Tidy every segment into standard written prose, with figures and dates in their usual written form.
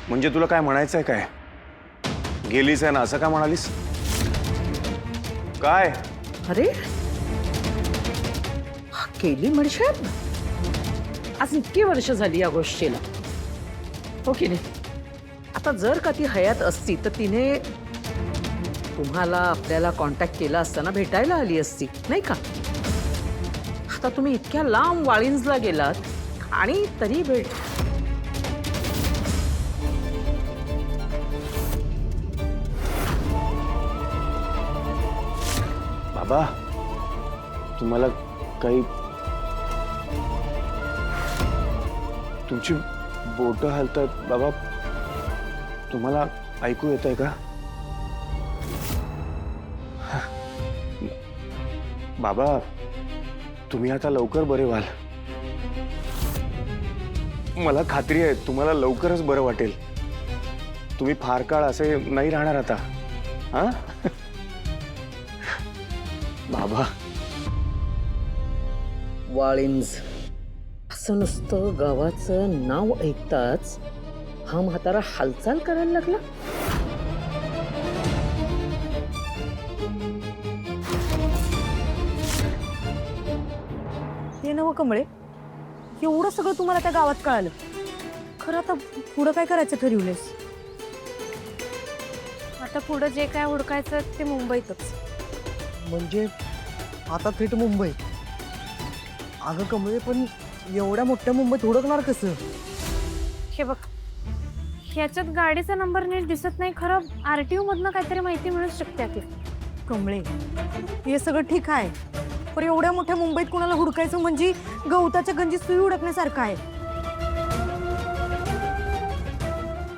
म्हणजे तुला काय म्हणायचंय काय? गेलीस आहे ना असं का म्हणालीस? काय? अरे केली म्हणजे आज इतकी वर्ष झाली या गोष्टीला, हो की नाही? आता जर का ती हयात असती तर तिने तुम्हाला आपल्याला कॉन्टॅक्ट केला असताना भेटायला आली असती, नाही का? आता तुम्ही इतक्या लांब वाळिंजला गेलात आणि तरी भेट. बाबा तुम्हाला काही तुमची बोटं हलतात बाबा, तुम्हाला ऐकू येतंय का? बाबा तुम्ही आता लवकर बरे व्हाल. मला खात्री आहे तुम्हाला लवकरच बरं वाटेल. तुम्ही फार काळ असे नाही राहणार आता. हा बाबा. वाळिंज असं नुसतं गावाचं नाव ऐकताच हा म्हातारा हालचाल करायला लागला. ते नव कमळे, एवढं सगळं तुम्हाला त्या गावात कळालं. खरं आता पुढं काय करायचं ठरवलंयस? आता पुढं जे काय हुडकायचं ते मुंबईतच. म्हणजे आता थेट मुंबई? अगं कमळे, पण एवढ्या मोठ्या मुंबईत हुडकणार कसं? हे बघ, ह्याच्यात गाडीचा नंबर नीट दिसत नाही. खरं RTO मधनं काहीतरी माहिती मिळू शकते की. कमळे, हे सगळं ठीक आहे, पण एवढ्या मोठ्या मुंबईत कोणाला हुडकायचं म्हणजे गवताच्या गंजीत सुई हुडकण्यासारखं आहे.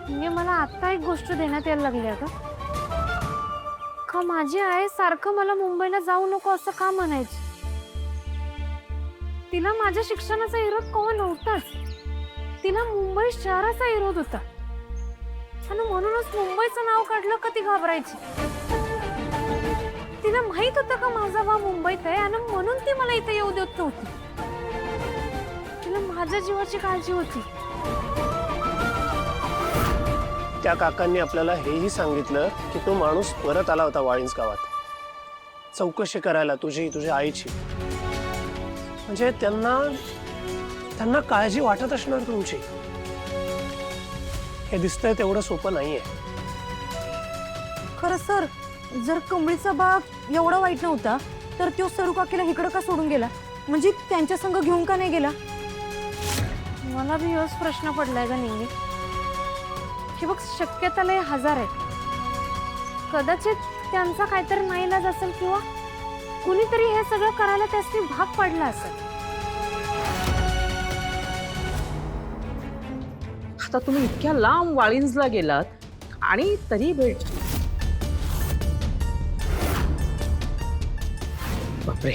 म्हणजे मला आता एक गोष्ट देण्यात यायला लागली आहे का माझी आई सारखं मला मुंबईला जाऊ नको असं का म्हणायची? तिला माझ्या शिक्षणाचा विरोध केव्हा नव्हताच. तिला मुंबई शहराचा विरोध होता आणि म्हणूनच मुंबईचं नाव काढलं का ती घाबरायची. तिला माहित होतं का माझा भाव मुंबईत आहे आणि म्हणून ती मला इथे येऊ देत नव्हती. तिला माझ्या जीवाची काळजी होती. त्या काकांनी आपल्याला हेही सांगितलं की तो माणूस परत आला होता वाळिंज गावात चौकशी करायला तुझी तुझ्या आईची. म्हणजे त्यांना काळजी वाटत असणार तुमची. हे दिसतंय तेवढं सोपं नाहीये. खरं सर, जर कमळीचा बाप एवढा वाईट नव्हता तर तो सरू काकीला इकडं का सोडून गेला? म्हणजे त्यांच्या संग घेऊन का नाही गेला? मला भी योच प्रश्न पडलाय का नेहमी. हे बघ, शक्यता लय हजार आहे. कदाचित त्यांचा काहीतरी नाईलाज असेल किंवा कुणीतरी हे सगळं करायला त्यासनी भाग पडला असेल. आता तुम्ही इतक्या लांब वाळिंजला गेलात आणि तरी भेट. बापरे,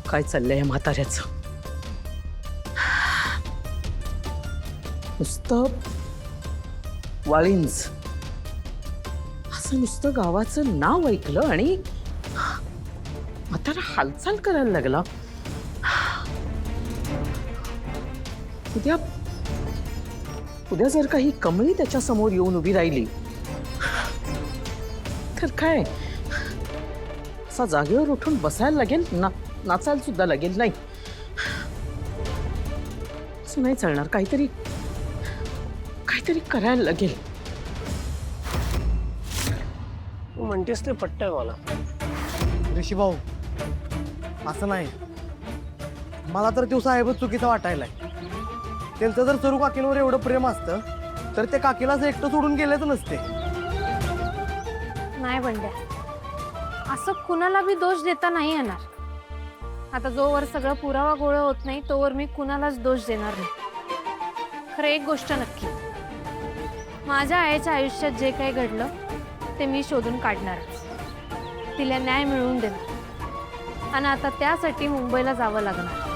काय चाललंय म्हाताऱ्याचं? नुसतं वाळिंज असं नुसतं गावाचं नाव ऐकलं आणि म्हातारा हालचाल करायला लागला. उद्या जर काही कमळी त्याच्या समोर येऊन उभी राहिली तर काय असा जागेवर उठून बसायला लागेल, नाचायला सुद्धा लागेल. नाही, असं नाही चालणार. काहीतरी करायला लागेल. तू म्हणतेस ते पटतंय मला. ऋषी भाऊ, असं नाही. मला तर तो साहेबच चुकीचा वाटायलाय. त्यांचं जर सरू काकींवर एवढं प्रेम असतं तर ते काकीलाच एकटं सोडून गेलेच नसते. नाही बंड्या, असं कुणाला बी दोष देता नाही येणार. आता जोवर सगळं पुरावा गोळा होत नाही तोवर मी कुणालाच दोष देणार नाही. खरं एक गोष्ट नक्की, माझ्या आईच्या आयुष्यात जे काही घडलं ते मी शोधून काढणारच. तिला न्याय मिळवून देणार आणि आता त्यासाठी मुंबईला जावं लागणार.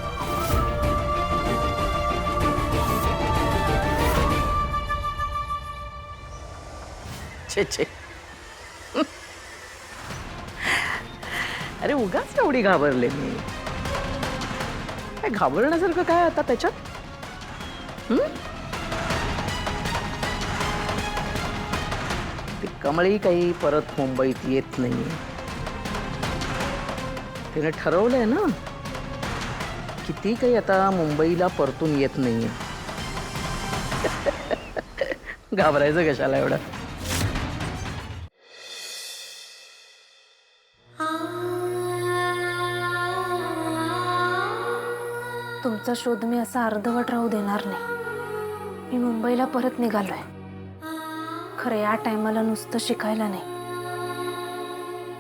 छे छे, अरे उगाच एवढी घाबरले मी. काय घाबरण्यासारखं काय आता त्याच्यात? ती कमळी काही परत मुंबईत येत नाही. तिने ठरवलंय ना किती काही आता मुंबईला परतून येत नाहीये. घाबरायचं कशाला एवढं? तुमचा शोध मी असा अर्धवट राहू देणार नाही. मी मुंबईला परत निघालोय. खरं या टायमाला नुसतं शिकायला नाही,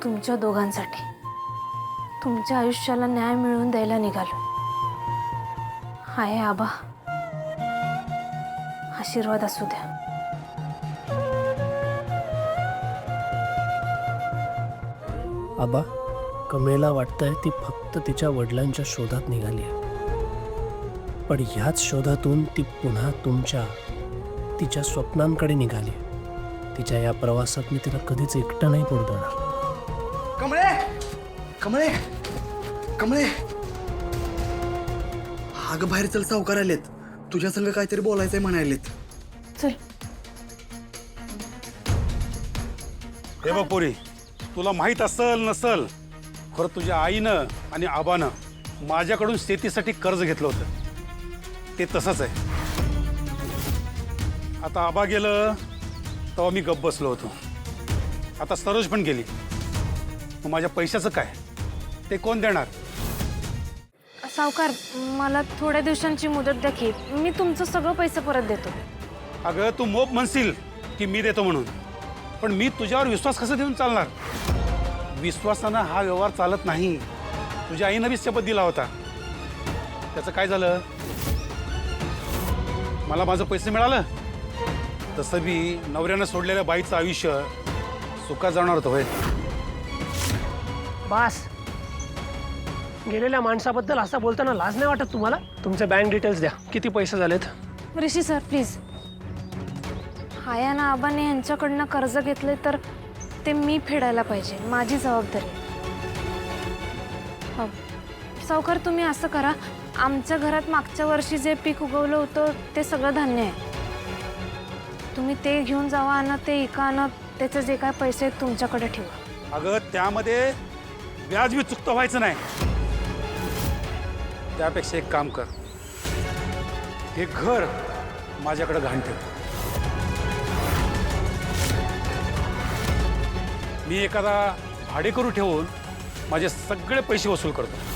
तुमच्या दोघांसाठी, तुमच्या आयुष्याला न्याय मिळवून द्यायला निघालो. हाय आबा, आशीर्वाद असू द्या. आबा, कमळेला वाटतंय ती फक्त तिच्या वडिलांच्या शोधात निघाली आहे, पण ह्याच शोधातून ती पुन्हा तिच्या स्वप्नांकडे निघाली. तिच्या या प्रवासात मी तिला कधीच एकटं नाही पडू देणार. कमळे कमळे कमळे, अगं बाहेर चल, सावकार आलेत, तुझ्या संग काहीतरी बोलायचंय म्हणालेत. चल. हे बघ पोरी, तुला माहित असल नसल, खरं तुझ्या आईनं आणि आबानं माझ्याकडून शेतीसाठी कर्ज घेतलं होतं. ते तसंच आहे. आता आबा गेलं तेव्हा मी गप्प बसलो होतो. आता सरोज पण गेली, मग माझ्या पैशाचं काय, ते कोण देणार? सावकार, मला थोड्या दिवसांची मुदत द्या की मी तुमचं सगळं पैसे परत देतो. अगं तू मोप म्हणशील की मी देतो म्हणून, पण मी तुझ्यावर विश्वास कसा देऊन चालणार? विश्वासानं हा व्यवहार चालत नाही. तुझ्या आईनं बी शपथ दिला होता. त्याचं काय झालं? मला माझं पैसे मिळालं, तसं बी नवऱ्यानं सोडलेल्या बाईचं आयुष्य सुखात जाणार होतं. होय, बास. गेलेल्या माणसाबद्दल असं बोलताना लाज नाही वाटत तुम्हाला? तुमचे बँक डिटेल्स द्या, किती पैसे झालेत? ऋषी सर प्लीज, हाया ना आबाने यांच्याकडनं कर्ज घेतले तर ते मी फेडायला पाहिजे, माझी जबाबदारी. सावकार, तुम्ही असं करा, आमच्या घरात मागच्या वर्षी जे पीक उगवलं होतं ते सगळं धान्य आहे, तुम्ही ते घेऊन जावा आणि ते इका आणि त्याचे जे काय पैसे आहेत तुमच्याकडे ठेवा. अगं त्यामध्ये व्याज बी चुकतं व्हायचं नाही. त्यापेक्षा एक काम कर, हे घर माझ्याकडे घाण ठेव. मी एखादा भाडेकरू ठेवून माझे सगळे पैसे वसूल करतो.